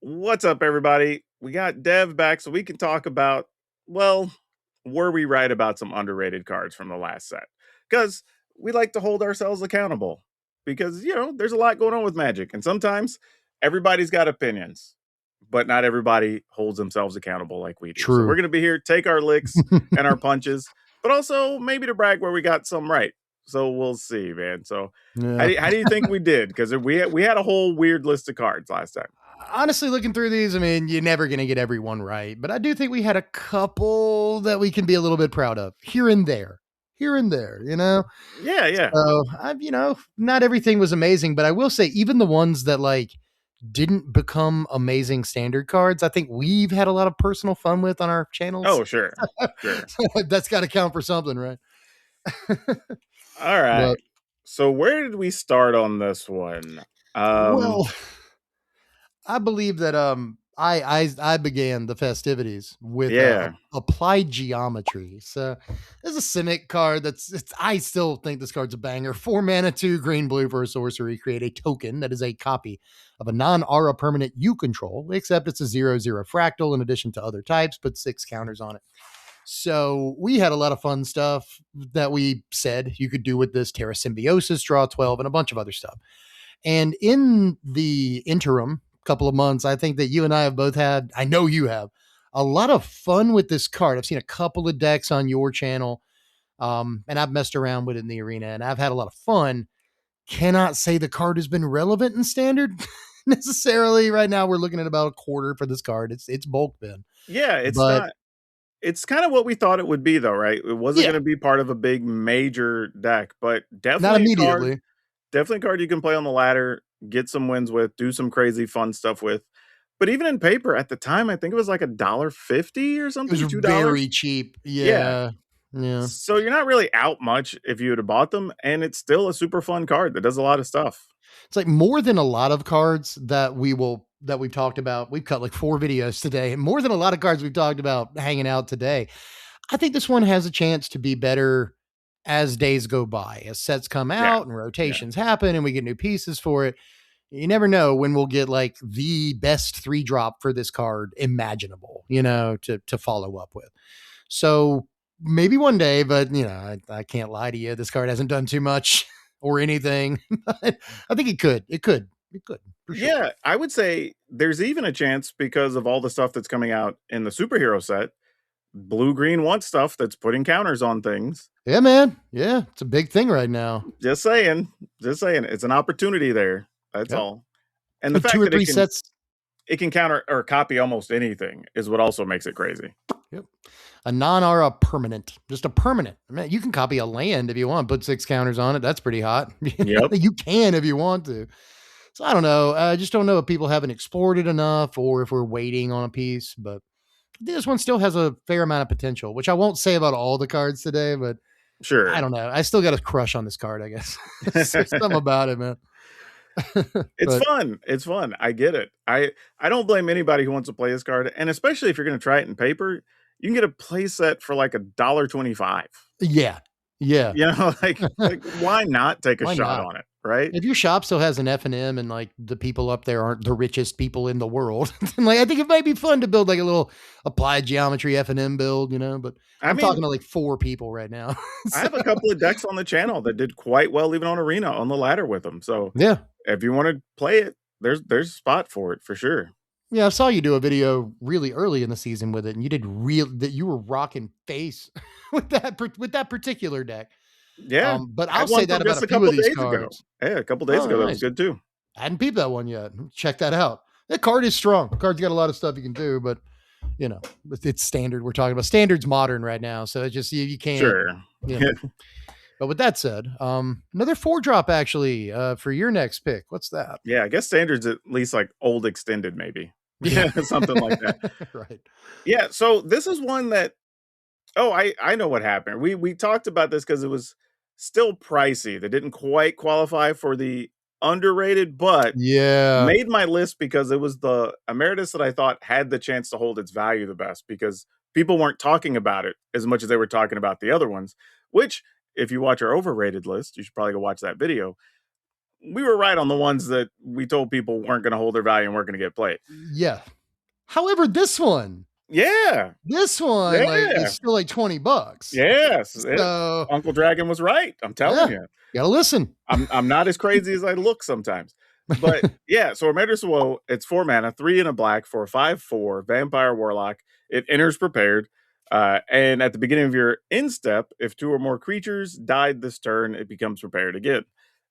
What's up, everybody? We got Dev back so we can talk about, well, were we right about some underrated cards from the last set? Because we like to hold ourselves accountable. Because, there's a lot going on with Magic, and sometimes everybody's got opinions, but not everybody holds themselves accountable like we do. So we're True. going to be here, take our licks and our punches, but also maybe to brag where we got some right. So we'll see, man. So Yeah. how do you think we did? Because we had a whole weird list of cards last time. Honestly, looking through these, I mean, you're never going to get everyone right, but I do think we had a couple that we can be a little bit proud of here and there. Here and there, Yeah. So not everything was amazing, but I will say, even the ones that didn't become amazing standard cards, I think we've had a lot of personal fun with on our channels. Oh, sure. That's got to count for something, right? All right. So where did we start on this one? Well, I believe that I began the festivities with applied geometry. So there's a Simic card I still think this card's a banger. 4 mana, 2 green blue for a sorcery. Create a token that is a copy of a non-aura permanent you control, except it's a 0/0 fractal in addition to other types, put 6 counters on it. So we had a lot of fun stuff that we said you could do with this: Terra Symbiosis, draw 12, and a bunch of other stuff. And in the interim couple of months, I think that you and I have both had, I know you have, a lot of fun with this card. I've seen a couple of decks on your channel, and I've messed around with it in the arena, and I've had a lot of fun. Cannot say the card has been relevant in standard necessarily. Right now, we're looking at about a quarter for this card. It's bulk bin. Yeah, it's kind of what we thought it would be, though, right? It wasn't going to be part of a big major deck, but definitely not immediately. Definitely a card you can play on the ladder, get some wins with, do some crazy fun stuff with. But even in paper at the time, I think it was like $1.50 or something. It was $2. very cheap. Yeah. So you're not really out much if you would have bought them, and it's still a super fun card that does a lot of stuff. It's like more than a lot of cards that we've talked about. We've cut like 4 videos today, and more than a lot of cards we've talked about hanging out today. I think this one has a chance to be better as days go by, as sets come out and rotations happen and we get new pieces for it. You never know when we'll get like the best 3-drop for this card imaginable, to follow up with. So maybe one day, but I can't lie to you. This card hasn't done too much or anything. I think it could. For sure. Yeah, I would say there's even a chance because of all the stuff that's coming out in the superhero set. Blue-green wants stuff that's putting counters on things. Yeah, man. Yeah, it's a big thing right now. Just saying. It's an opportunity there. That's all. And the fact 2 or that 3 sets, it can counter or copy almost anything is what also makes it crazy. Yep. A non-aura permanent, just a permanent. I mean, you can copy a land if you want, put 6 counters on it. That's pretty hot. Yep. You can if you want to. So I don't know. I just don't know if people haven't explored it enough or if we're waiting on a piece, but this one still has a fair amount of potential, which I won't say about all the cards today, but sure. I don't know. I still got a crush on this card, I guess. Something about it, man. It's fun. I get it. I don't blame anybody who wants to play this card. And especially if you're going to try it in paper, you can get a play set for like $1.25. Yeah. Like why not take a shot on it? Right. If your shop still has an F&M and like the people up there aren't the richest people in the world, like I think it might be fun to build like a little applied geometry F&M build, but I'm talking to like 4 people right now. I have a couple of decks on the channel that did quite well, even on Arena on the ladder with them. So yeah, if you want to play it, there's a spot for it for sure. Yeah, I saw you do a video really early in the season with it, and you did that you were rocking face with that particular deck. Yeah, but I'll say that about a few of these cards. Yeah, a couple days ago, that was good too. I hadn't peeped that one yet. Check that out. That card is strong. The card's got a lot of stuff you can do, but it's standard. We're talking about standard's modern right now, so it's just you can't. Sure. But with that said, another 4-drop actually for your next pick. What's that? Yeah, I guess standard's at least like old extended, maybe. Yeah, something like that. Right. Yeah. So this is one that. Oh, I know what happened. We talked about this because it was still pricey. They didn't quite qualify for the underrated, but made my list because it was the Emeritus that I thought had the chance to hold its value the best because people weren't talking about it as much as they were talking about the other ones, which if you watch our overrated list, you should probably go watch that video. we were right on the ones that we told people weren't going to hold their value and weren't going to get played. Yeah. However, this one, yeah, like is still like $20. Yes, so Uncle Dragon was right. I'm telling you. Gotta listen. I'm not as crazy as I look sometimes. But yeah, so Emeritus of Woe, it's 4 mana, 3 and a black for a 5/4 vampire warlock. It enters prepared. And at the beginning of your end step, if 2 or more creatures died this turn, it becomes prepared again.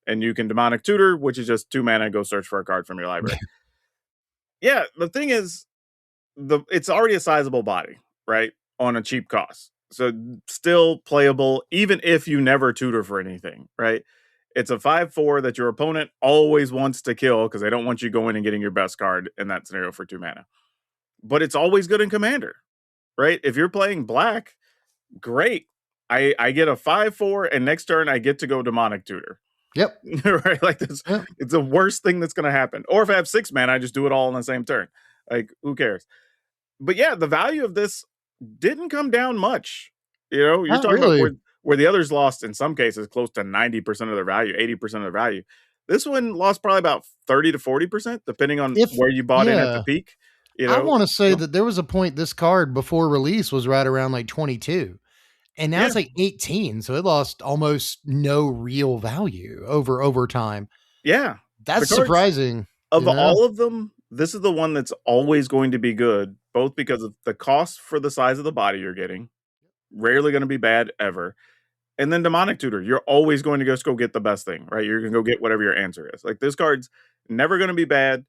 And you can demonic tutor, which is just 2 mana, go search for a card from your library. Yeah, the thing is, it's already a sizable body, right? On a cheap cost. So still playable, even if you never tutor for anything, right? It's a 5/4 that your opponent always wants to kill because they don't want you going and getting your best card in that scenario for 2 mana. But it's always good in Commander, right? If you're playing black, great. I get a 5/4 and next turn I get to go demonic tutor. Yep. Right? Like this, it's the worst thing that's going to happen. Or if I have 6 mana, I just do it all in the same turn. Like, who cares? But yeah, the value of this didn't come down much. You know, you're talking about where the others lost in some cases close to 90% of their value, 80% of their value. This one lost probably about 30 to 40%, depending on where you bought in at the peak. You know? I want to say that there was a point this card before release was right around like 22. And now it's like 18. So it lost almost no real value over time. Yeah. That's surprising. Of all of them, this is the one that's always going to be good, both because of the cost for the size of the body you're getting. Rarely going to be bad ever. And then demonic tutor, you're always going to just go get the best thing, right? You're going to go get whatever your answer is. Like, this card's never going to be bad.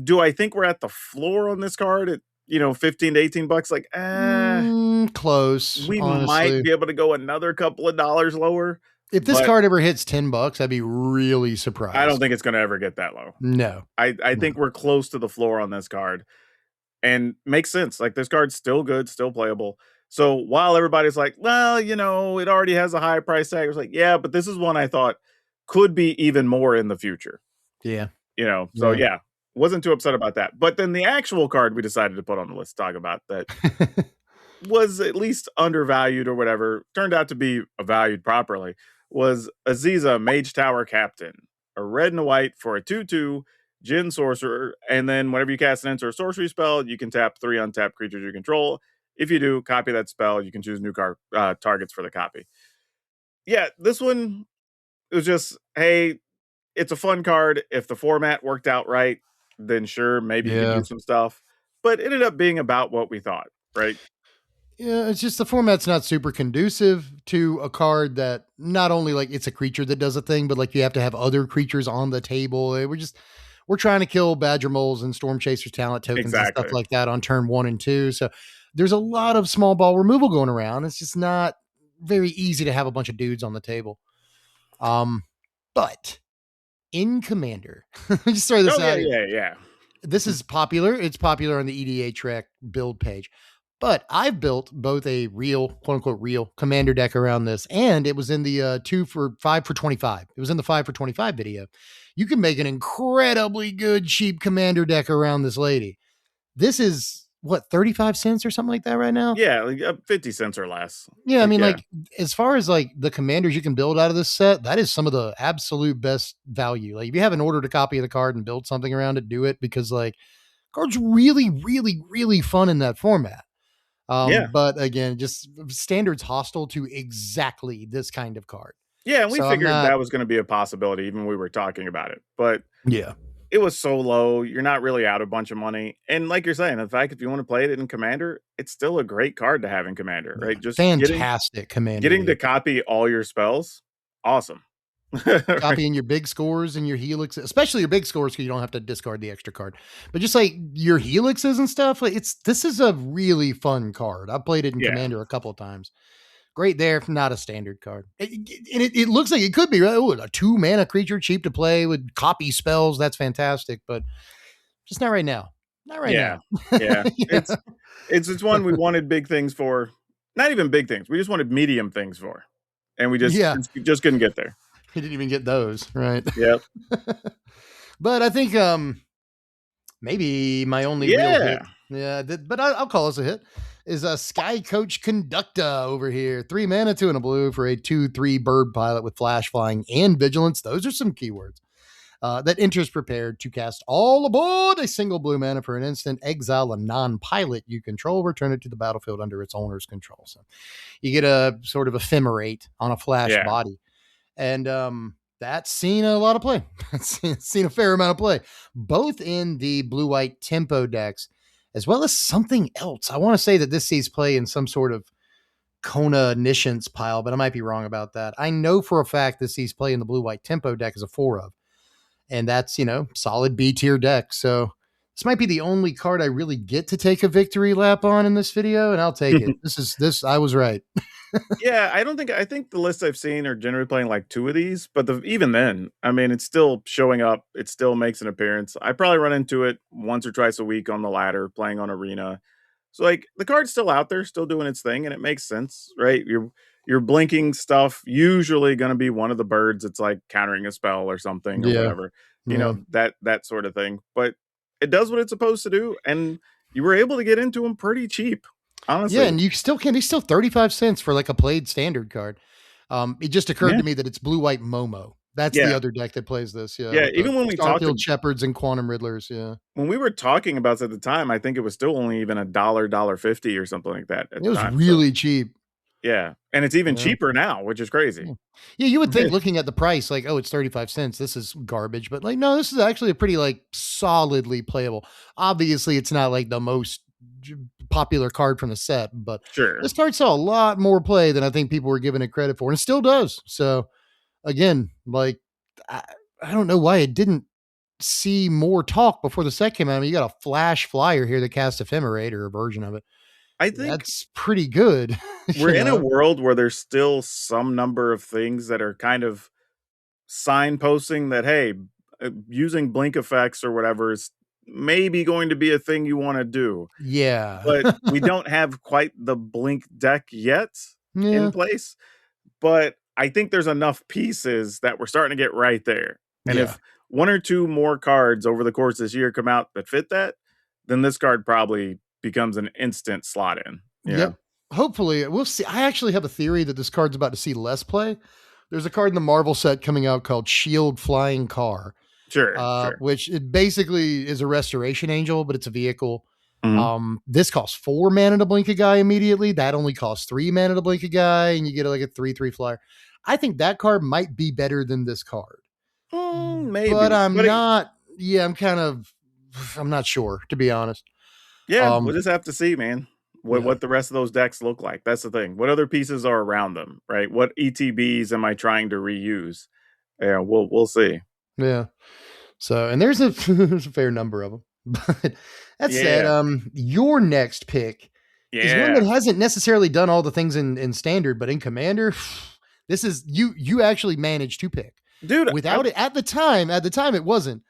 Do I think we're at the floor on this card at, $15 to $18? Like, close. We might be able to go another couple of dollars lower. If this card ever hits $10, I'd be really surprised. I don't think it's going to ever get that low. No. I think we're close to the floor on this card. And makes sense. Like, this card's still good, still playable. So while everybody's like, well, it already has a high price tag. I was like, yeah, but this is one I thought could be even more in the future. Yeah. So yeah, wasn't too upset about that. But then the actual card we decided to put on the list to talk about that was at least undervalued or whatever, turned out to be valued properly, was Aziza, Mage Tower Captain. A red and a white for a 2/2 Djinn Sorcerer, and then whenever you cast an enter sorcery spell, you can tap 3 untapped creatures you control. If you do, copy that spell. You can choose new targets for the copy. Yeah, this one, it was just, hey, it's a fun card. If the format worked out right, then sure, maybe you can do some stuff. But it ended up being about what we thought, right? Yeah, it's just the format's not super conducive to a card that not only like it's a creature that does a thing, but like you have to have other creatures on the table. We're trying to kill Badger Moles and Storm Chasers talent tokens and stuff like that on turn 1 and 2. So there's a lot of small ball removal going around. It's just not very easy to have a bunch of dudes on the table. But in Commander, let me just throw this out. Yeah. This is popular. It's popular on the EDA Trek build page. But I've built both a real, quote unquote, real Commander deck around this, and it was in the 5 for 25. It was in the 5 for 25 video. You can make an incredibly good cheap Commander deck around this lady. This is what, 35 cents or something like that right now? Yeah, like 50 cents or less. Yeah, I mean, like, as far as like the commanders you can build out of this set, that is some of the absolute best value. Like, if you haven't ordered a copy of the card and build something around it, do it, because like card's really, really, really fun in that format. But again, just standards hostile to exactly this kind of card. Yeah, and we figured that was going to be a possibility even when we were talking about it. But yeah, it was so low. You're not really out a bunch of money. And like you're saying, in fact, if you want to play it in Commander, it's still a great card to have in Commander, right? Just fantastic Commander. Getting to copy all your spells, awesome. Copying your big scores and your helixes, especially your big scores, because you don't have to discard the extra card. But just like your helixes and stuff, like this is a really fun card. I played it in Commander a couple of times. Great there, not a standard card. It looks like it could be, right? Oh, a 2 mana creature, cheap to play with copy spells. That's fantastic, but just not right now. Not right now. Yeah. It's one we wanted big things for. Not even big things. We just wanted medium things for. And we just couldn't get there. We didn't even get those, right? Yep. But I think maybe my only real hit, but I'll call this a hit, is a Skycoach Conductor over here. 3 mana, 2 and a blue for a 2/3 bird pilot with flash, flying, and vigilance. Those are some keywords. that enters prepared to cast all aboard a single blue mana for an instant, exile a non-pilot you control, return it to the battlefield under its owner's control. So you get a sort of ephemerate on a flash body. And that's seen a lot of play. It's seen a fair amount of play, both in the blue-white tempo decks, as well as something else. I want to say that this sees play in some sort of Kona Niscience pile, but I might be wrong about that. I know for a fact this sees play in the blue-white tempo deck as a 4 of. And that's, solid B tier deck. So this might be the only card I really get to take a victory lap on in this video, and I'll take it. I was right. Yeah, I think the lists I've seen are generally playing like 2 of these, but even then, I mean, it's still showing up. It still makes an appearance. I probably run into it once or twice a week on the ladder, playing on Arena. So like the card's still out there, still doing its thing, and it makes sense, right? You're blinking stuff, usually going to be one of the birds. It's like countering a spell or something or whatever, that sort of thing. But it does what it's supposed to do, and you were able to get into them pretty cheap. Honestly. Yeah, and you still can. He's still 35 cents for like a played standard card. It just occurred to me that it's blue-white Momo. That's the other deck that plays this. Yeah, even when we talked about Shepherds and Quantum Riddlers. Yeah, when we were talking about it at the time, I think it was still only even $1.50 or something like that. It was really cheap. Yeah, and it's even cheaper now, which is crazy. Yeah, you would think looking at the price, like, oh, it's 35 cents. This is garbage. But like, no, this is actually a pretty like solidly playable. Obviously, it's not like the most popular card from the set, but this card saw a lot more play than I think people were giving it credit for, and it still does. So again, like, I don't know why it didn't see more talk before the set came out. I mean, you got a flash flyer here that casts Ephemerate or a version of it. I think that's pretty good. We're in a world where there's still some number of things that are kind of signposting that, hey, using blink effects or whatever is maybe going to be a thing you want to do. Yeah. But we don't have quite the blink deck yet in place. But I think there's enough pieces that we're starting to get right there. And if 1 or 2 more cards over the course of this year come out that fit that, then this card probably becomes an instant slot in. Yep. Hopefully we'll see. I actually have a theory that this card's about to see less play. There's a card in the Marvel set coming out called Shield Flying Car. Sure. Which it basically is a restoration angel, but it's a vehicle. This costs 4 mana to blink a guy immediately. That only costs 3 mana to blink a guy, and you get like a 3/3 flyer. I think that card might be better than this card. Maybe. But I'm not. Yeah, I'm not sure, to be honest. Yeah, we'll just have to see, man. What the rest of those decks look like. That's the thing. What other pieces are around them, right? What ETBs am I trying to reuse? Yeah, we'll see. Yeah. So, and there's a fair number of them. But that said, your next pick is one that hasn't necessarily done all the things in standard, but in Commander, this is you actually managed to pick. Dude, without it at the time it wasn't.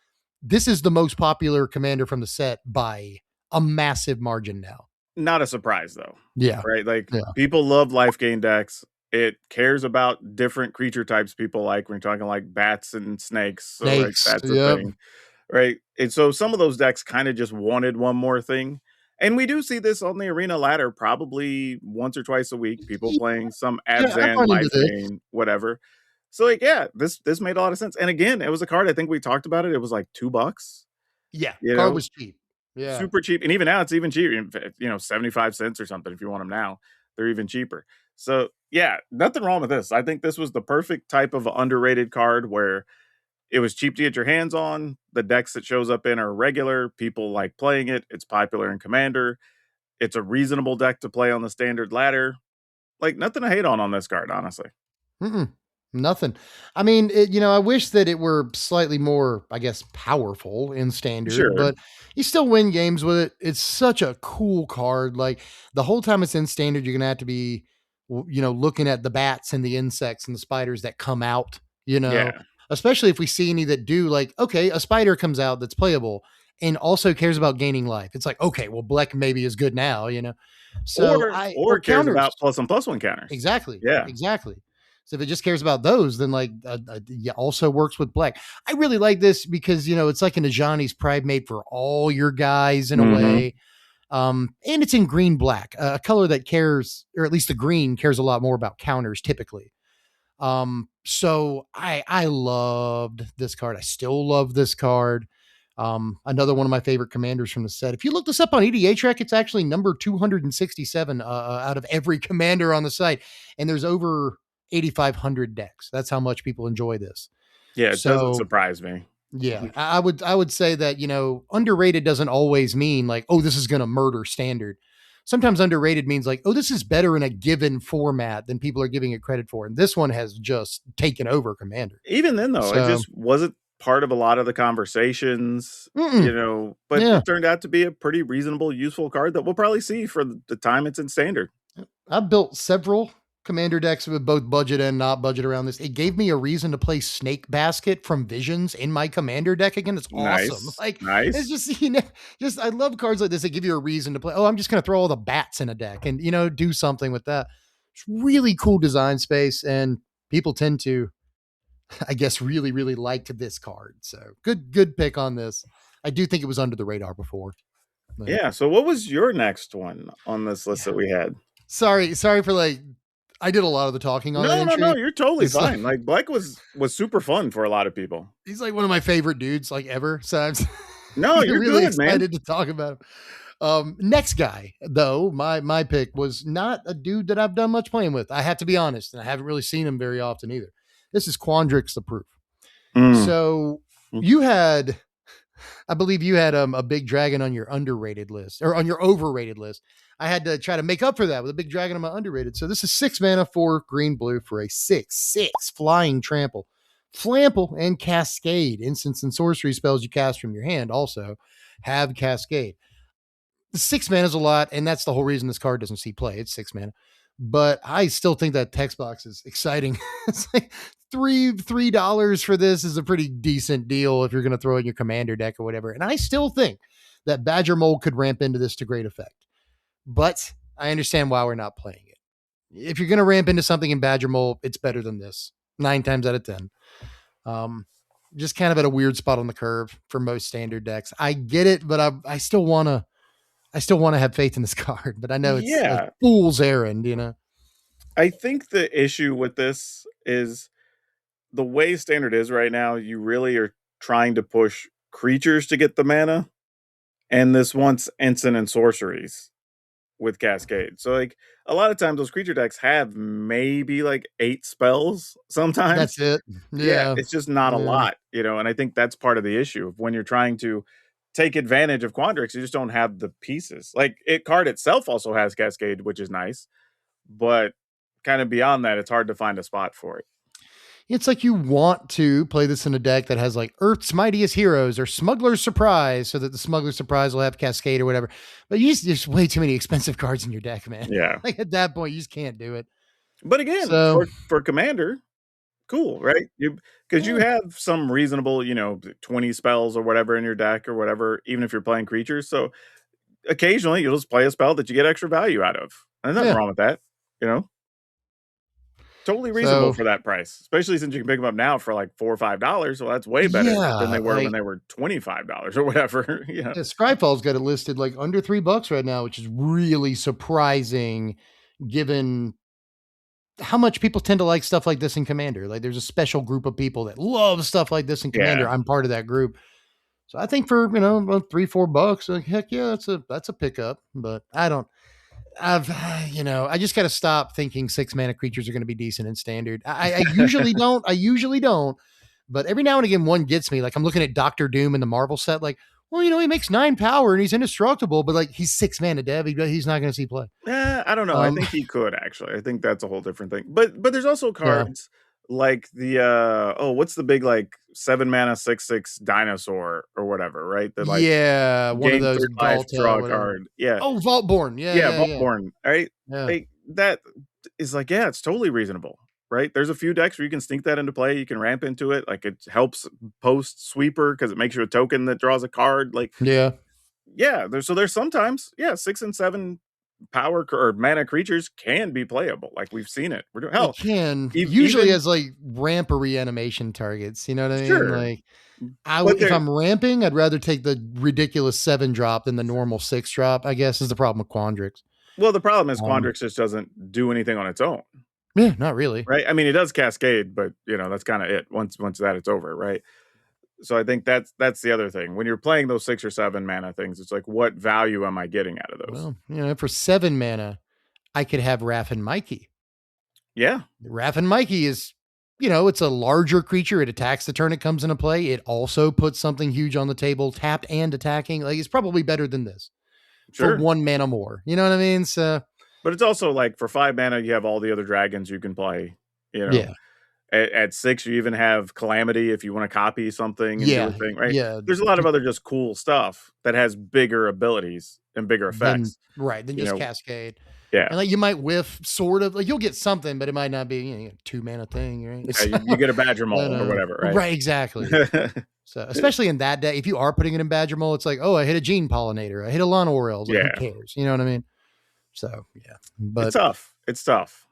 This is the most popular Commander from the set by a massive margin now. Not a surprise though. Yeah. Right? Like people love life gain decks. It cares about different creature types people like. We're talking like bats and snakes. So like that's the thing. Right. And so some of those decks kind of just wanted one more thing. And we do see this on the Arena ladder probably once or twice a week. People playing some Abzan, life gain, whatever. So like, this made a lot of sense. And again, it was a card. I think we talked about it. It was like $2. Yeah. Card was cheap. Yeah. Super cheap. And even now it's even cheaper, 75 cents or something. If you want them now, they're even cheaper. So yeah, nothing wrong with this. I think this was the perfect type of underrated card where it was cheap to get your hands on. The decks it shows up in are regular. People like playing it. It's popular in Commander. It's a reasonable deck to play on the standard ladder. Like nothing to hate on this card, honestly. Nothing. I mean, I wish that it were slightly more, I guess, powerful in standard, but you still win games with it. It's such a cool card. Like the whole time it's in standard, you're going to have to be, looking at the bats and the insects and the spiders that come out, especially if we see any that do like, okay, a spider comes out that's playable and also cares about gaining life. It's like, okay, well, Blech maybe is good now, So or cares about +1/+1 counters. Exactly. Yeah. Exactly. So if it just cares about those, then like also works with Blech. I really like this because, it's like an Ajani's Pride made for all your guys in a way. And it's in green black, a color that cares, or at least the green cares a lot more about counters typically. So I loved this card. I still love this card. Another one of my favorite commanders from the set. If you look this up on EDHREC, it's actually number 267 out of every commander on the site. And there's over 8,500 decks. That's how much people enjoy this. Yeah, it doesn't So surprise me. yeah, I would say that, underrated doesn't always mean like, oh, this is going to murder standard. Sometimes underrated means like, oh, this is better in a given format than people are giving it credit for. And this one has just taken over Commander. Even then, though, it So, just wasn't part of a lot of the conversations, but yeah, it turned out to be a pretty reasonable, useful card that we'll probably see for the time it's in standard. I've built several Commander decks with both budget and not budget around this. It gave me a reason to play Snake Basket from Visions in my Commander deck again. It's awesome. Nice, Like, it's nice. just, I love cards like this that give you a reason to play. Oh, I'm just going to throw all the bats in a deck and, do something with that. It's really cool design space, and people tend to, I guess, really, really liked this card. So good pick on this. I do think it was under the radar before. But Yeah. So, what was your next one on this list yeah. that we had? Sorry for like, I did a lot of the talking on that No, entry. you're totally It's like, fine. Like Blech was super fun for a lot of people. he's like one of my favorite dudes like ever. So I'm No, you're really good, man. excited to talk about him. Next guy, though, my pick was not a dude that I've done much playing with. I have to be honest, and I haven't really seen him very often either. This is Quandrix the Proof. Mm. So I believe you had a big dragon on your underrated list or on your overrated list. I had to try to make up for that with a big dragon on my underrated. So this is 6 mana, 4 green blue for a 6/6 flying trample, flample, and cascade. Instants and sorcery spells you cast from your hand also have cascade. The 6 mana is a lot, and that's the whole reason this card doesn't see play. It's 6 mana. But I still think that text box is exciting. It's like $3 for this is a pretty decent deal if you're going to throw in your commander deck or whatever. And I still think that Badger Mold could ramp into this to great effect. But I understand why we're not playing it. If you're going to ramp into something in Badger Mold, it's better than this 9 times out of 10. Just kind of at a weird spot on the curve for most standard decks. I get it, but I still want to have faith in this card, but I know it's a fool's errand, I think the issue with this is the way standard is right now, you really are trying to push creatures to get the mana, and this wants instant and sorceries with Cascade. So, like, a lot of times those creature decks have maybe like 8 spells sometimes. That's it. Yeah. It's just not a lot, and I think that's part of the issue. When you're trying to take advantage of Quandrix, you just don't have the pieces. Like, card itself also has Cascade, which is nice, but kind of beyond that, it's hard to find a spot for it. It's like you want to play this in a deck that has like Earth's Mightiest Heroes or Smuggler's Surprise, so that the Smuggler's Surprise will have Cascade or whatever. But there's way too many expensive cards in your deck, man. Yeah. Like at that point, you just can't do it. But again, for Commander, cool, right? Because you have some reasonable, 20 spells or whatever in your deck or whatever, even if you're playing creatures. So occasionally you'll just play a spell that you get extra value out of. And there's nothing wrong with that, Totally reasonable for that price, especially since you can pick them up now for like $4 or $5. Well, that's way better than they were when they were $25 or whatever. Yeah, Skyfall's got it listed like under $3 right now, which is really surprising given how much people tend to like stuff like this in Commander. Like there's a special group of people that love stuff like this in Commander. I'm part of that group. So I think for, about $3-4, like, heck yeah, that's a pickup, but I just got to stop thinking 6 mana creatures are going to be decent in standard. I usually don't, but every now and again, one gets me. Like I'm looking at Doctor Doom in the Marvel set, like, well, he makes 9 power and he's indestructible, but like he's 6 mana dev. He's not going to see play. I don't know. I think he could actually. I think that's a whole different thing. But there's also cards like the what's the big like 7 mana 6/6 dinosaur or whatever, right? That like one of those life, draw a card. Yeah. Oh, Vaultborn. Yeah, Vaultborn. Right. Yeah. Like, that is like, it's totally reasonable. Right. There's a few decks where you can sneak that into play. You can ramp into it. Like it helps post sweeper because it makes you a token that draws a card. Like, there's sometimes 6 and 7 power or mana creatures can be playable. Like we've seen it. We're doing hell. It can usually as like ramp or reanimation targets. You know what I mean? Like if I'm ramping, I'd rather take the ridiculous 7 drop than the normal 6 drop, I guess is the problem with Quandrix. Well, the problem is Quandrix just doesn't do anything on its own. Yeah, not really. right? I mean, it does cascade, but that's kind of it. Once that it's over, right? So I think that's the other thing. When you're playing those 6 or 7 mana things, it's like, what value am I getting out of those? Well, for 7 mana, I could have Raph and Mikey. Yeah. Raph and Mikey is, it's a larger creature. It attacks the turn it comes into play. It also puts something huge on the table, tapped and attacking. Like, it's probably better than this for Sure. 1 mana more. You know what I mean? So, But it's also like, for 5 mana, you have all the other dragons you can play. yeah. At 6, you even have Calamity if you want to copy something and do a Yeah. thing, right? Yeah. There's a lot of other just cool stuff that has bigger abilities and bigger Then effects. right, then just Cascade. Yeah. And like you might whiff sort of, like you'll get something, but it might not be a 2 mana thing, right? Yeah, you get a Badger Mole or whatever, right? Right, exactly. So especially in that day, if you are putting it in Badger Mole, it's like, oh, I hit a Gene Pollinator, I hit a Lana Orioles. Like, who cares? You know what I mean? So yeah, but it's tough. It's tough.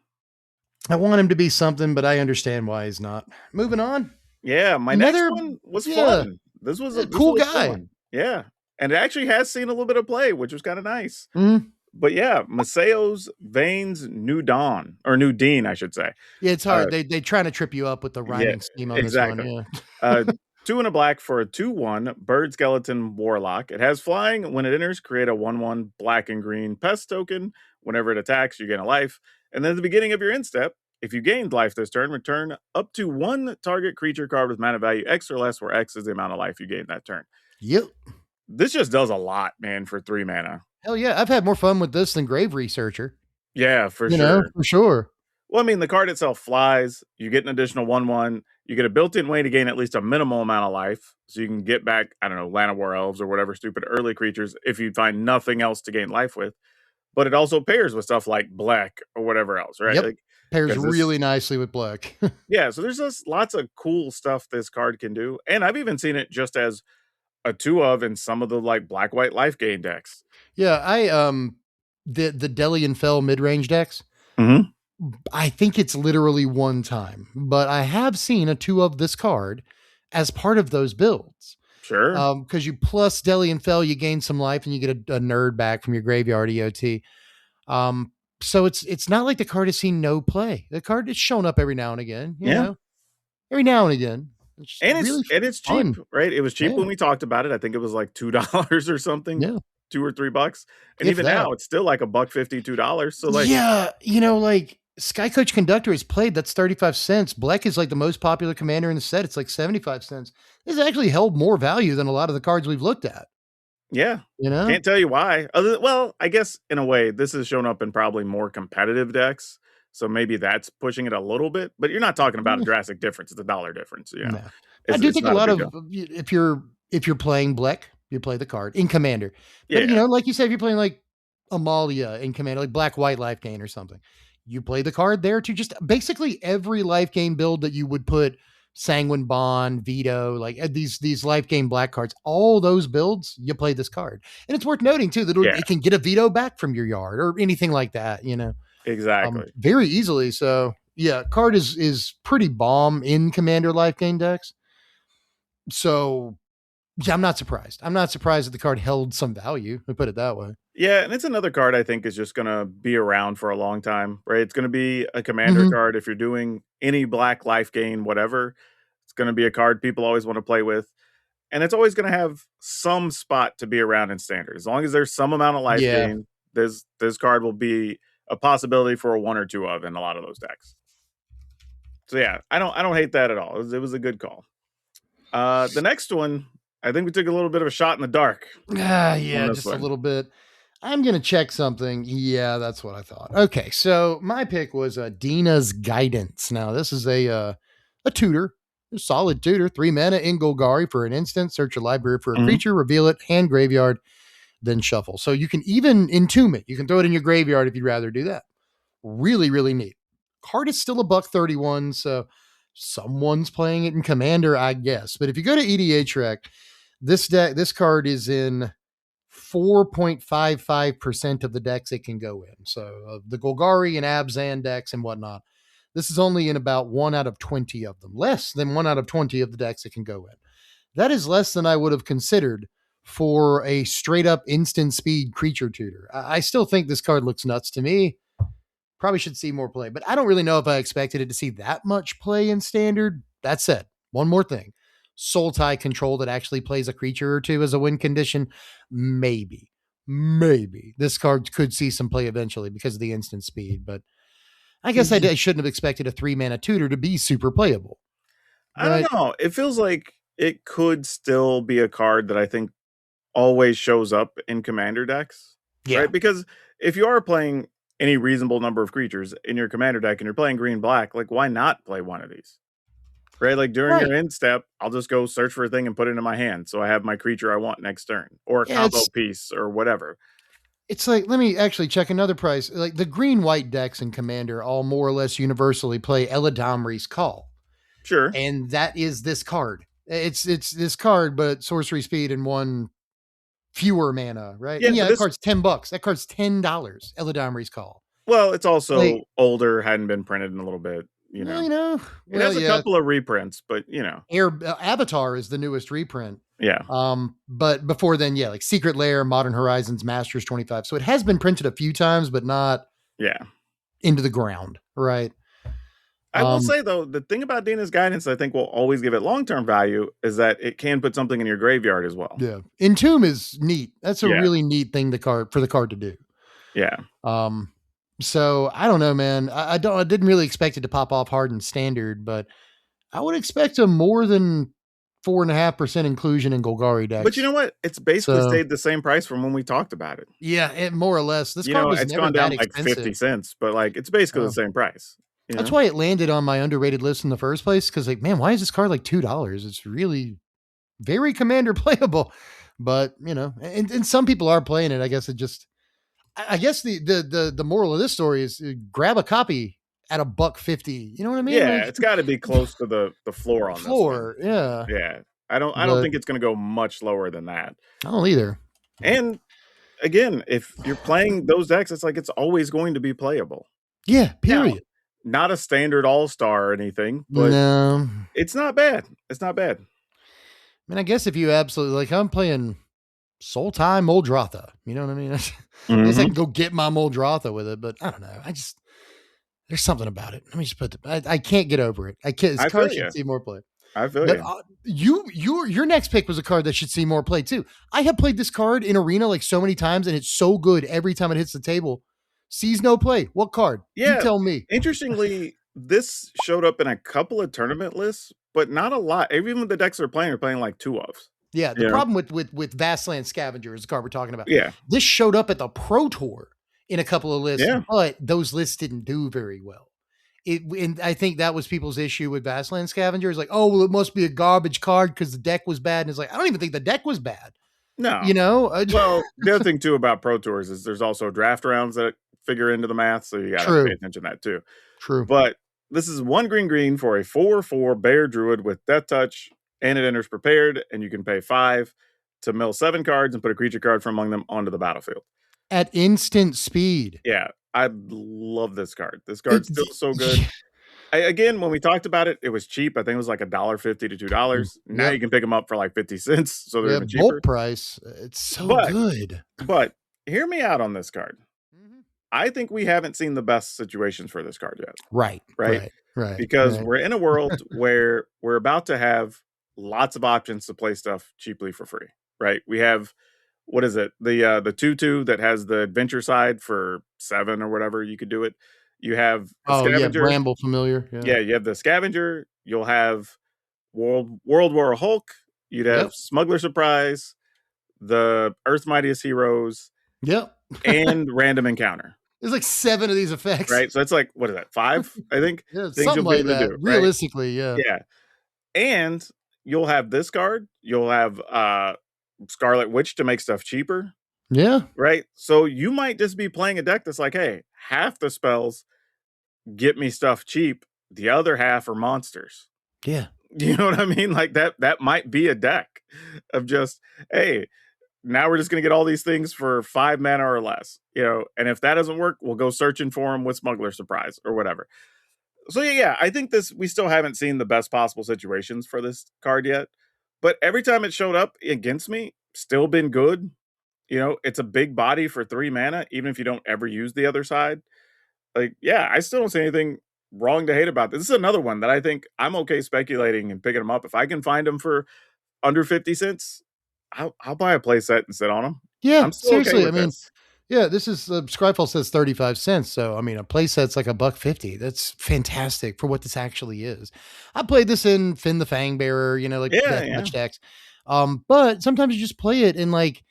I want him to be something, but I understand why he's not. Moving on. Yeah, my next one was fun. This was a cool guy. Fun. Yeah, and it actually has seen a little bit of play, which was kind of nice. Mm-hmm. But yeah, Moseo's Veins New Dawn, or New Dean, I should say. Yeah, it's hard. They trying to trip you up with the rhyming scheme on this one. Yeah. 2 and a black for a 2/1 Bird Skeleton Warlock. It has flying. When it enters, create a 1/1 black and green pest token. Whenever it attacks, you gain a life. And then at the beginning of your end step, if you gained life this turn, return up to 1 target creature card with mana value X or less, where X is the amount of life you gained that turn. Yep. This just does a lot, man, for 3 mana. Hell yeah. I've had more fun with this than Grave Researcher. Yeah, for sure. For sure. Well, I mean, the card itself flies. You get an additional 1/1. You get a built-in way to gain at least a minimal amount of life. So you can get back, I don't know, Lana War Elves or whatever stupid early creatures if you find nothing else to gain life with. But it also pairs with stuff like Blech or whatever else, right? Yep. Like, pairs really nicely with Blech. Yeah, so there's just lots of cool stuff this card can do. And I've even seen it just as a 2 of in some of the like black-white life gain decks. Yeah, the Delian Fell mid-range decks. Mm-hmm. I think it's literally 1 time, but I have seen a 2 of this card as part of those builds. Sure. Because you plus Delian Fell, you gain some life and you get a nerd back from your graveyard EOT. So it's not like the card has seen no play. The card has shown up every now and again. You know? Every now and again. It's cheap, right? It was cheap when we talked about it. I think it was like $2 or something. Yeah. $2 or $3. And even now it's still like $1.50, $2. So like, yeah, like Skycoach Conductor is played. That's 35 cents. Blech is like the most popular commander in the set. It's like 75 cents. This actually held more value than a lot of the cards we've looked at. Yeah. Can't tell you why. Well, I guess in a way, this has shown up in probably more competitive decks. So maybe that's pushing it a little bit, but you're not talking about a drastic difference. It's a $1 difference. Yeah. No. I do think a lot of, if you're playing Blech, you play the card in Commander. But, like you said, if you're playing like Amalia in Commander, like black-white life gain or something, you play the card there too. Just basically every life gain build that you would put Sanguine Bond, Veto, like these life gain black cards, all those builds, you play this card. And it's worth noting too that it can get a Veto back from your yard or anything like that, Exactly. Very easily. So yeah, card is pretty bomb in Commander life gain decks. So yeah, I'm not surprised. I'm not surprised that the card held some value. We put it that way. Yeah, and it's another card I think is just going to be around for a long time, right? It's going to be a commander card. If you're doing any black life gain, whatever, it's going to be a card people always want to play with. And it's always going to have some spot to be around in standard. As long as there's some amount of life gain, this card will be a possibility for a 1 or 2 of in a lot of those decks. So yeah, I don't hate that at all. It was a good call. The next one, I think we took a little bit of a shot in the dark. Yeah, just a little bit. I'm going to check something. Yeah, that's what I thought. Okay, so my pick was Dina's Guidance. Now, this is a tutor, a solid tutor, 3 mana in Golgari for an instant. Search your library for a creature, reveal it, hand graveyard, then shuffle. So you can even entomb it. You can throw it in your graveyard if you'd rather do that. Really, really neat. Card is still $1.31, so someone's playing it in Commander, I guess. But if you go to EDH this card is in 4.55% of the decks it can go in. So the Golgari and Abzan decks and whatnot, this is only in about 1 out of 20 of them, less than 1 out of 20 of the decks it can go in. That is less than I would have considered for a straight up instant speed creature tutor. I still think this card looks nuts to me. Probably should see more play, but I don't really know if I expected it to see that much play in standard. That said, one more thing. Soul tie control that actually plays a creature or two as a win condition. Maybe. This card could see some play eventually because of the instant speed, but I guess I shouldn't have expected a 3-mana tutor to be super playable. I don't know. It feels like it could still be a card that I think always shows up in commander decks. Yeah. Right? Because if you are playing any reasonable number of creatures in your commander deck and you're playing green-black, like, why not play one of these? Right? Like, during your end step, I'll just go search for a thing and put it in my hand, so I have my creature I want next turn, or a combo piece, or whatever. It's like, let me actually check another price. Like, the green-white decks in Commander all more or less universally play Eladamri's Call. Sure. And that is this card. It's this card, but sorcery speed and one fewer mana, right? Yeah, that card's $10. That card's $10. Eladamri's Call. Well, it's also older, hadn't been printed in a little bit. You know, it has a couple of reprints, but Avatar is the newest reprint. Yeah. But before then, like Secret Lair, Modern Horizons, Masters 25. So it has been printed a few times, but not into the ground, right? I will say, though, the thing about Dina's Guidance I think will always give it long-term value is that it can put something in your graveyard as well. Yeah. Entomb is neat. That's a really neat thing for the card to do. Yeah. So I don't know, man. I didn't really expect it to pop off hard and standard, but I would expect a more than 4.5% inclusion in Golgari decks. But you know what? It's basically stayed the same price from when we talked about it. Yeah, more or less. This card was it's never gone down that like expensive. 50 cents, but like it's basically the same price. That's why it landed on my underrated list in the first place. Because like, man, why is this card like $2? It's really very commander playable. But and some people are playing it. I guess the moral of this story is grab a copy at $1.50. You know what I mean? Yeah, it's got to be close to the floor on this one. Yeah. Yeah. I don't think it's going to go much lower than that. I don't either. And again, if you're playing those decks, it's like it's always going to be playable. Yeah, period. Now, not a standard all-star or anything, but it's not bad. It's not bad. I mean, I guess if you absolutely like, I'm playing Soul Time Moldrotha. You know what I mean? I guess I can go get my Moldrotha with it, but I don't know. There's something about it. Let me just put I can't get over it. I can't. This card should see more play. I feel your next pick was a card that should see more play too. I have played this card in Arena like so many times, and it's so good every time it hits the table. Sees no play. What card? Yeah, you tell me. Interestingly, this showed up in a couple of tournament lists, but not a lot. Even the decks are playing like 2 ofs. Yeah, the problem with Vastlands Scavenger is the card we're talking about. Yeah, this showed up at the Pro Tour in a couple of lists, but those lists didn't do very well. And I think that was people's issue with Vastlands Scavenger. Is like, oh, well, it must be a garbage card because the deck was bad. And it's like, I don't even think the deck was bad. No. Well, the other thing too about Pro Tours is there's also draft rounds that figure into the math, so you got to pay attention to that too. True. But this is 1 green for a 4/4 Bear Druid with Death Touch, and it enters prepared, and you can pay 5 to mill 7 cards and put a creature card from among them onto the battlefield. At instant speed. Yeah, I love this card. This card's still so good. Again, when we talked about it, it was cheap. I think it was like $1.50 to $2. Now you can pick them up for like 50 cents, so they're even cheaper. Bulk price. It's so good. But hear me out on this card. I think we haven't seen the best situations for this card yet. Right. Because we're in a world where we're about to have lots of options to play stuff cheaply for free. Right? We have, what is it? The 2/2 that has the adventure side for 7 or whatever. You could do it. You have Scavenger. Bramble Familiar. Yeah, you have the Scavenger. You'll have World War Hulk. You'd have Smuggler Surprise, the Earth's Mightiest Heroes. Yep. And Random Encounter. There's like 7 of these effects. Right? So it's like, what is that, 5? I think. Something like that. Realistically, Yeah. And you'll have this card. You'll have Scarlet Witch to make stuff cheaper. Yeah. Right? So you might just be playing a deck that's like, hey, half the spells get me stuff cheap. The other half are monsters. Yeah. You know what I mean? Like that might be a deck of just, hey, now we're just going to get all these things for 5 mana or less, and if that doesn't work, we'll go searching for them with Smuggler Surprise or whatever. So yeah, I think we still haven't seen the best possible situations for this card yet, but every time it showed up against me, still been good. It's a big body for 3 mana, even if you don't ever use the other side. like, yeah, I still don't see anything wrong to hate about this. This is another one that I think I'm okay speculating and picking them up. If I can find them for under 50 cents, I'll buy a play set and sit on them. Yeah, I'm still okay seriously. I with mean, this. yeah, this is Scryfall says 35 cents. So I mean, a playset's like $1.50. That's fantastic for what this actually is. I played this in Finn the Fangbearer, like Yeah, death yeah. match decks. But sometimes you just play it in like,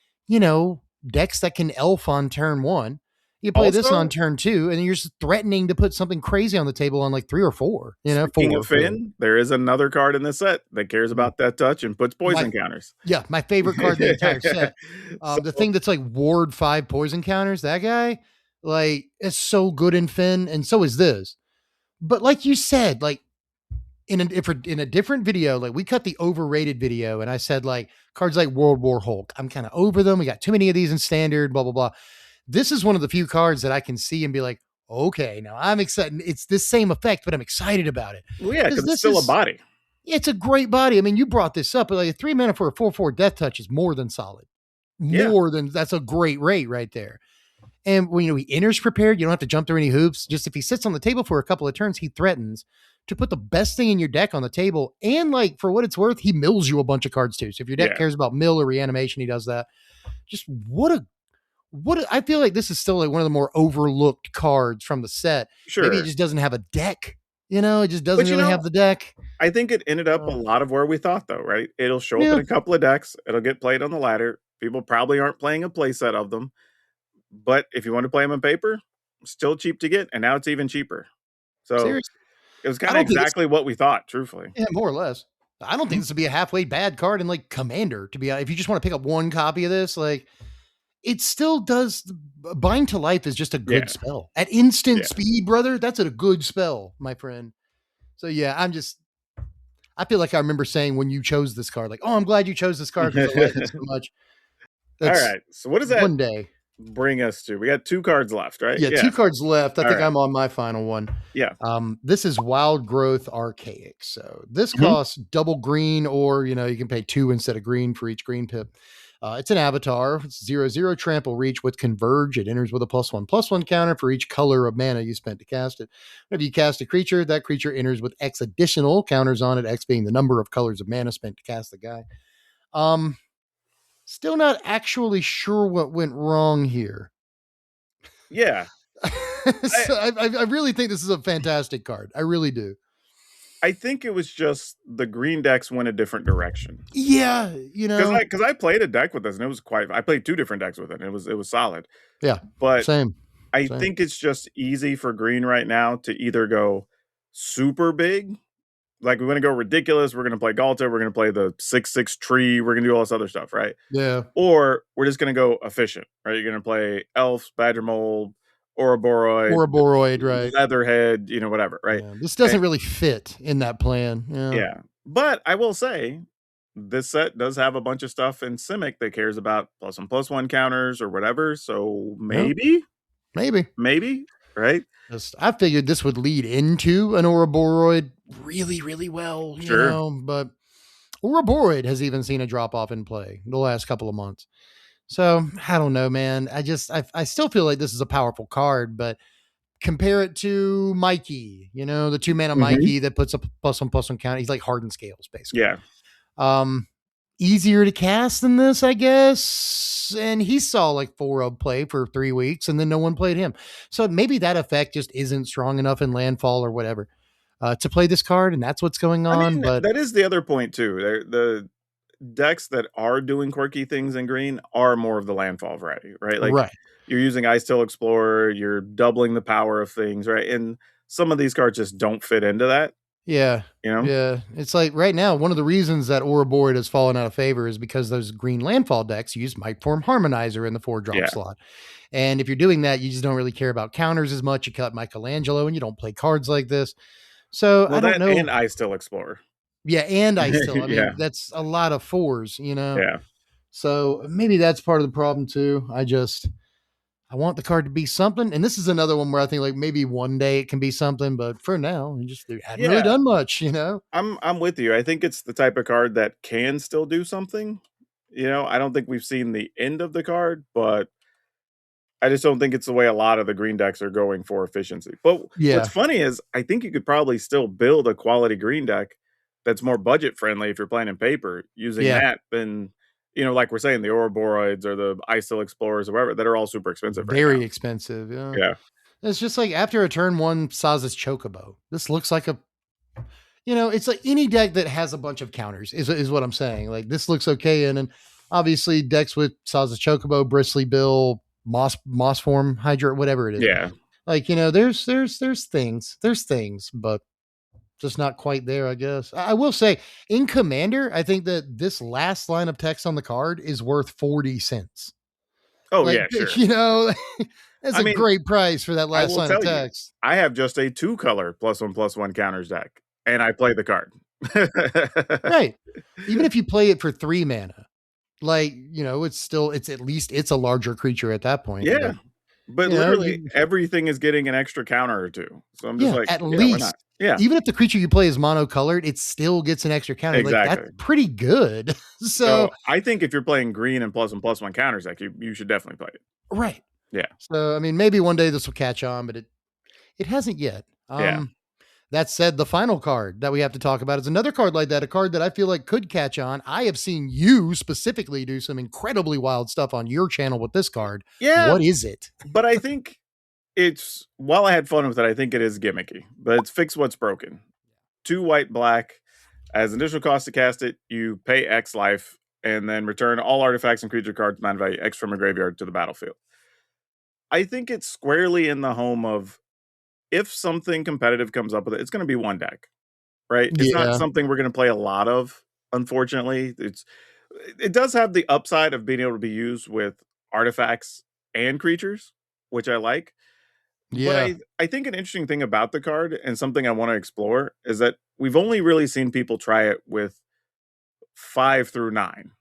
decks that can elf on turn one. You play this on Also, turn two, and you're just threatening to put something crazy on the table on like 3 or 4, speaking of 4 really. Finn, there is another card in this set that cares Mm. about that touch and puts My poison counters. Yeah, my favorite card in the entire set. So, The thing that's like ward 5 poison counters, that guy, like, is so good in Finn, and so is this. But like you said, like in a different video, like we cut the overrated video, and I said like cards like World War Hulk, I'm kind of over them. We got too many of these in standard, blah blah blah. This is one of the few cards that I can see and be like, okay, now I'm excited. It's this same effect, but I'm excited about it well, yeah, because because it's this still a is body. it's a great body. I mean, you brought this up, but like a 3 mana for a 4/4 death touch is more than solid. Yeah, More than That's a great rate right there. And when he enters prepared, you don't have to jump through any hoops. Just if he sits on the table for a couple of turns, he threatens to put the best thing in your deck on the table. And like for what it's worth, he mills you a bunch of cards too. So if your deck yeah, cares about mill or reanimation, he does that. Just I feel like this is still like one of the more overlooked cards from the set. Maybe it sure. just doesn't have a deck. It just doesn't But really have the deck. I think it ended up a Uh, lot of where we thought, though, right? It'll show up in yeah, a couple of decks. It'll get played on the ladder. People probably aren't playing a play set of them. But if you want to play them in paper, still cheap to get. And now it's even cheaper. So seriously. it was I kind of don't think this exactly what we thought, truthfully. Yeah, more or less. I don't think Mhm. this would be a halfway bad card in like Commander. To be honest, if you just want to pick up one copy of this, like it still does. Bind to Life is just a good Yeah. spell at instant Yeah. speed, brother. That's a good spell, my friend. So yeah, I feel like I remember saying when you chose this card, like, oh, I'm glad you chose this card because I like it so much. All That's right. So what does that one day. bring us to? We got 2 cards left, right? Yeah, Yeah. 2 cards left. I All think right. I'm on my final one. Yeah. This is Wildgrowth Archaic. So this Mhm. costs double green, or you can pay 2 instead of green for each green pip. It's an avatar. It's 0/0 trample reach with converge. It enters with a +1/+1 counter for each color of mana you spent to cast it. If you cast a creature, that creature enters with X additional counters on it, X being the number of colors of mana spent to cast the guy. Um, Still not actually sure what went wrong here. Yeah. I So I really think this is a fantastic card. I really do. I think it was just the green decks went a different direction. Yeah, Because I played a deck with this and it was quite I played 2 different decks with it and it was solid. yeah, But same, I same. think it's just easy for green right now to either go super big, like we're gonna go ridiculous, we're gonna play Galta, we're gonna play the 6/6 tree, we're gonna do all this other stuff, right? Yeah, Or we're just gonna go efficient, right? You're gonna play elves, badger mold, Ouroboros, Ouroboros, right? leatherhead, whatever, right? Yeah, this And doesn't really fit in that plan. Yeah, yeah. But I will say this set does have a bunch of stuff in Simic that cares about +1/+1 counters or whatever. So yeah, maybe. maybe, right? I figured this would lead into an Ouroboros really, really well, Sure. but Ouroboros has even seen a drop off in play the last couple of months. So I don't know, man. I still feel like this is a powerful card, but compare it to Mikey, the 2 mana Mhm. Mikey that puts a +1/+1 count. He's like Hardened Scales, basically. Yeah. Um, Easier to cast than this, I guess. And he saw like 4 of play for 3 weeks, and then no one played him. So maybe that effect just isn't strong enough in landfall or whatever to play this card, and that's what's going I on. mean, But that is the other point too. The decks that are doing quirky things in green are more of the landfall variety, right? Like right, you're using Ice Tail Explorer, you're doubling the power of things, right? And some of these cards just don't fit into that, yeah, you know? yeah. It's like right now, one of the reasons that Ouroboros has fallen out of favor is because those green landfall decks use Mightform Harmonizer in the 4-drop Yeah. slot. And if you're doing that, you just don't really care about counters as much. You cut Michelangelo, and you don't play cards like this. So I Well, don't that know. and Ice Tail Explorer. Yeah, and I still, I Yeah. mean, that's a lot of 4s. Yeah. So maybe that's part of the problem too. I want the card to be something. And this is another one where I think like maybe one day it can be something, but for now, they hadn't really Yeah. done much. I'm with you. I think it's the type of card that can still do something. I don't think we've seen the end of the card, but I just don't think it's the way a lot of the green decks are going for efficiency. But what's Yeah. funny is I think you could probably still build a quality green deck that's more budget friendly if you're playing in paper using Yeah. that than, like we're saying, the Ouroboros or the Isil Explorers or whatever, that are all super expensive right now. Very expensive. Yeah. Yeah. It's just like after a turn one Saz's Chocobo. This looks like it's like any deck that has a bunch of counters is what I'm saying. Like this looks okay. And obviously decks with Saz's Chocobo, Bristly Bill, Moss Form, Hydra, whatever it is. Yeah. Like, there's things, but just not quite there, I guess. I will say in Commander, I think that this last line of text on the card is worth 40 cents. Oh, Like, yeah, sure. that's a great price for that last line of text. I have just a 2-color +1/+1 counters deck, and I play the card. Right. Even if you play it for 3 mana, like, it's at least it's a larger creature at that point. Yeah. But literally everything is getting an extra counter or 2. So I'm just like, at least. Why not? Yeah. Even if the creature you play is monocolored, it still gets an extra counter. Exactly. Like, that's pretty good. So I think if you're playing green and +1/+1 counters deck, you should definitely play it. Right. Yeah. So I mean, maybe one day this will catch on, but it hasn't yet. That said, the final card that we have to talk about is another card like that, a card that I feel like could catch on. I have seen you specifically do some incredibly wild stuff on your channel with this card. Yeah. What is it? But I think while I had fun with it, I think it is gimmicky, but it's fix what's broken. 2 white, black. As initial cost to cast it, you pay X life and then return all artifacts and creature cards mana value X from a graveyard to the battlefield. I think it's squarely in the home of, if something competitive comes up with it, it's going to be one deck, right? It's not something we're going to play a lot of, unfortunately. It does have the upside of being able to be used with artifacts and creatures, which I like. Yeah. But I think an interesting thing about the card, and something I want to explore, is that we've only really seen people try it with 5 through 9.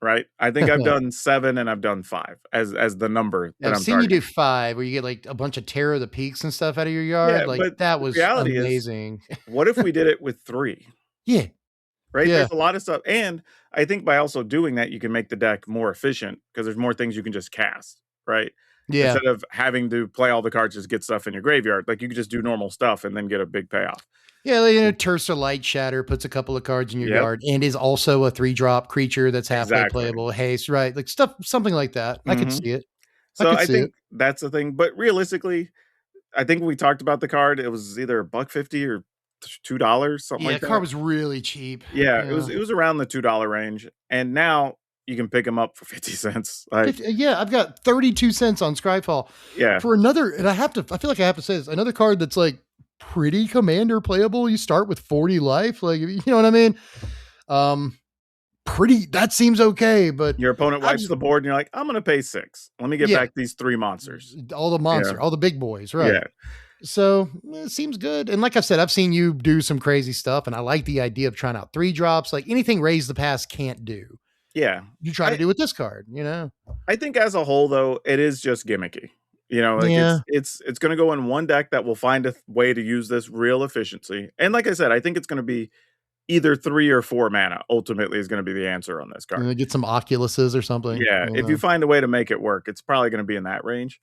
Right? I think I've done 7 and I've done 5 as the number that I've seen you do 5 where you get like a bunch of Terror of the Peaks and stuff out of your yard. Yeah, like but that was amazing. What if we did it with 3? Yeah. Right? Yeah. There's a lot of stuff. And I think by also doing that, you can make the deck more efficient because there's more things you can just cast, right? Yeah. Instead of having to play all the cards, just get stuff in your graveyard. Like you can just do normal stuff and then get a big payoff. Yeah, Terse or Light Shatter puts a couple of cards in your yard and is also a 3-drop creature that's halfway playable. Haste, right? Like something like that. I could see it. So I think that's the thing. But realistically, I think we talked about the card. It was either $1.50 or $2, something like that. Yeah, the card was really cheap. Yeah, it was around the $2 range. And now you can pick them up for 50 cents. I've got 32 cents on Scryfall. Yeah. For another, and I feel like I have to say this, another card that's like pretty commander playable. You start with 40 life. Like, you know what I mean? That seems okay, but your opponent wipes the board and you're like, I'm going to pay 6. Let me get back these 3 monsters. All the big boys, right? Yeah. So it seems good. And like I've said, I've seen you do some crazy stuff, and I like the idea of trying out 3-drops. Like anything Raise the Past can't do. Yeah. You try to do with this card, I think as a whole, though, it is just gimmicky. It's going to go in one deck that will find a way to use this real efficiency. And like I said, I think it's going to be either 3 or 4 mana ultimately is going to be the answer on this card. Get some Oculuses or something. Yeah. If you find a way to make it work, it's probably going to be in that range.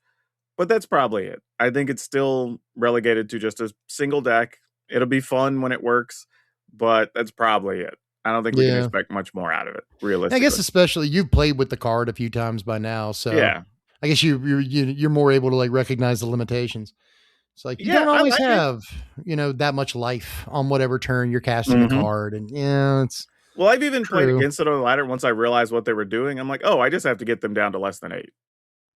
But that's probably it. I think it's still relegated to just a single deck. It'll be fun when it works, but that's probably it. I don't think we can expect much more out of it, realistically. I guess especially you've played with the card a few times by now, so yeah. I guess you're more able to like recognize the limitations. It's like you don't always have that much life on whatever turn you're casting the card, and it's. Well, I've even played against it on the ladder. Once I realized what they were doing, I'm like, oh, I just have to get them down to less than 8.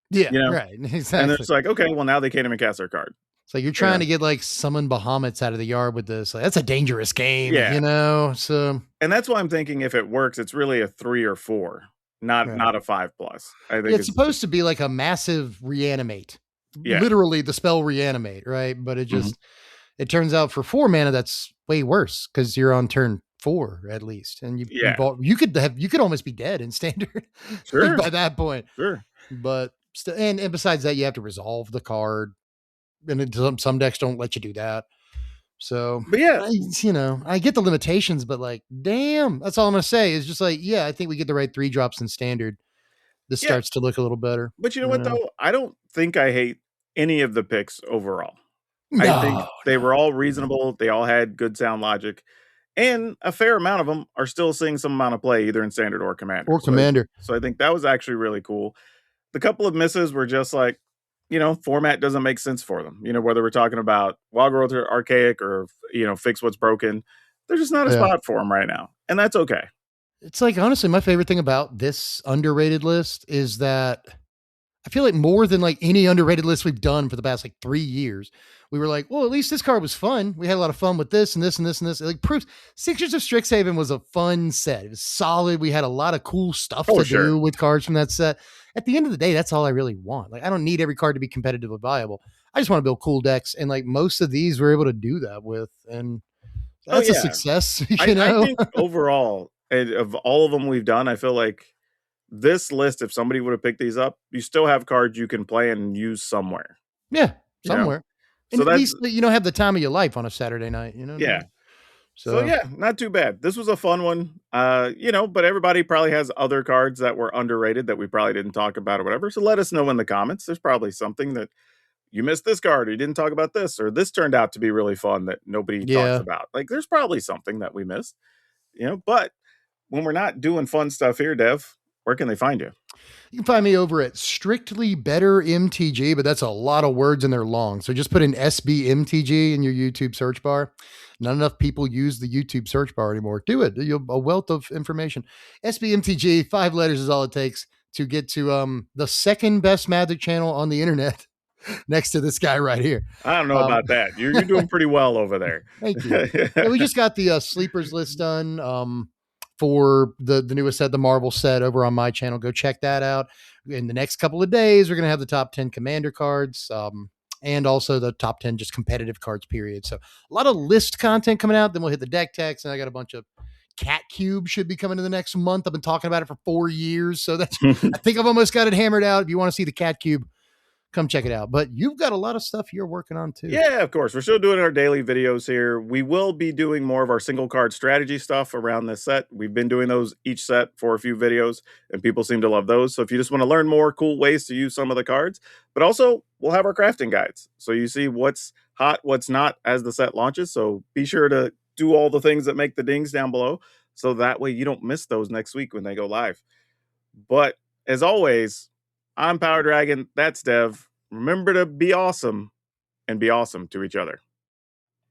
Yeah, right. Exactly. And it's like, okay, well now they can't even cast their card. So you're trying to get like summon Bahamut's out of the yard with this. Like, that's a dangerous game, So, and that's why I'm thinking if it works, it's really a 3 or 4, not a 5+. I think it's supposed to be like a massive reanimate. Yeah. Literally the spell reanimate, right? But it just it turns out for 4 mana that's way worse because you're on turn 4 at least, and you could almost be dead in standard by that point. Sure, but and besides that, you have to resolve the card. And some decks don't let you do that. So, but I get the limitations, but like, damn, that's all I'm going to say is just like, I think we get the right 3-drops in standard. this Yeah. starts to look a little better. But you know what, though? I don't think I hate any of the picks overall. I think No, they were all reasonable. They all had good sound logic, and a fair amount of them are still seeing some amount of play either in standard or commander. or commander. So I think that was actually really cool. The couple of misses were just like, format doesn't make sense for them. Whether we're talking about Wildgrowth or Archaic or, fix what's broken, there's just not a spot for them right now. And that's okay. It's like, honestly, my favorite thing about this underrated list is that I feel like more than like any underrated list we've done for the past like 3 years, we were like, well, at least this card was fun. We had a lot of fun with this and this and this and this. It like proves Secrets of Strixhaven was a fun set. It was solid. We had a lot of cool stuff to do with cards from that set. At the end of the day, that's all I really want. Like, I don't need every card to be competitively viable. I just want to build cool decks. And like most of these we're able to do that with. And that's a success. I think overall, of all of them we've done, I feel like this list, if somebody would have picked these up, you still have cards you can play and use somewhere. Yeah, somewhere. And so at least, have the time of your life on a Saturday night, Yeah. So yeah, not too bad. This was a fun one. But everybody probably has other cards that were underrated that we probably didn't talk about or whatever. So let us know in the comments. There's probably something that you missed this card, or you didn't talk about this, or this turned out to be really fun that nobody talks about. Like, there's probably something that we missed, but when we're not doing fun stuff here, Dev, where can they find you? You can find me over at Strictly Better MTG, but that's a lot of words and they're long. So just put in SBMTG in your YouTube search bar. Not enough people use the YouTube search bar anymore. Do it. You'll a wealth of information. SBMTG, 5 letters is all it takes to get to the second best Magic channel on the internet next to this guy right here. I don't know about that. You're doing pretty well over there. Thank you. Yeah, we just got the sleepers list done. For the newest set, the Marvel set over on my channel. Go check that out. In the next couple of days, we're going to have the top 10 commander cards and also the top 10 just competitive cards, period. So a lot of list content coming out. Then we'll hit the deck techs, and I got a bunch of Cat Cube should be coming in the next month. I've been talking about it for 4 years. So that's, I think I've almost got it hammered out. If you want to see the Cat Cube, come check it out. But you've got a lot of stuff you're working on too. Yeah, of course. We're still doing our daily videos here. We will be doing more of our single card strategy stuff around this set. We've been doing those each set for a few videos, and people seem to love those. So if you just want to learn more cool ways to use some of the cards, but also we'll have our crafting guides. So you see what's hot, what's not as the set launches. So be sure to do all the things that make the dings down below. So that way you don't miss those next week when they go live. But as always, I'm PowrDragn. That's Dev. Remember to be awesome and be awesome to each other.